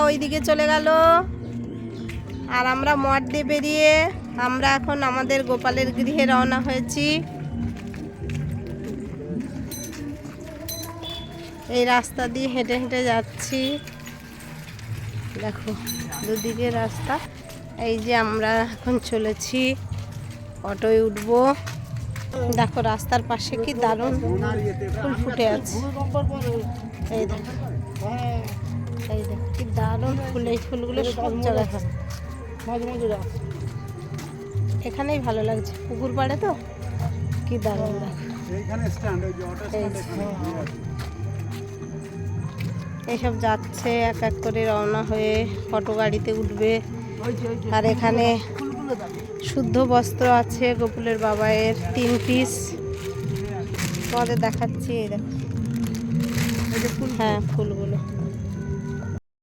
ওইদিকে চলে গেল আর আমরা মঠ দিয়ে বেরিয়ে আমরা এখন আমাদের গোপালের গৃহে রওনা হয়েছি। এই রাস্তা দিয়ে হেঁটে হেঁটে যাচ্ছি, দেখো দুদিকে রাস্তা। এই যে আমরা এখন চলেছি, অটোয় উঠবো। দেখো রাস্তার পাশে কি দারুণ ফুল ফুটে আছে, এই দেখো এই দেখো কি দারুণ ফুল। এই ফুলগুলো সব জায়গায় হয়, এখানেই ভালো লাগছে, পুকুর পাড়ে তো কি দারুণ দেখো। এইসব যাচ্ছে এক এক করে রওনা হয়ে, অটো গাড়িতে উঠবে। আর এখানে শুদ্ধ বস্ত্র আছে গোকুলের বাবায়ের 3 পিস, তোমাদের দেখাচ্ছি। এই দেখো, হ্যাঁ ফুলগুলো।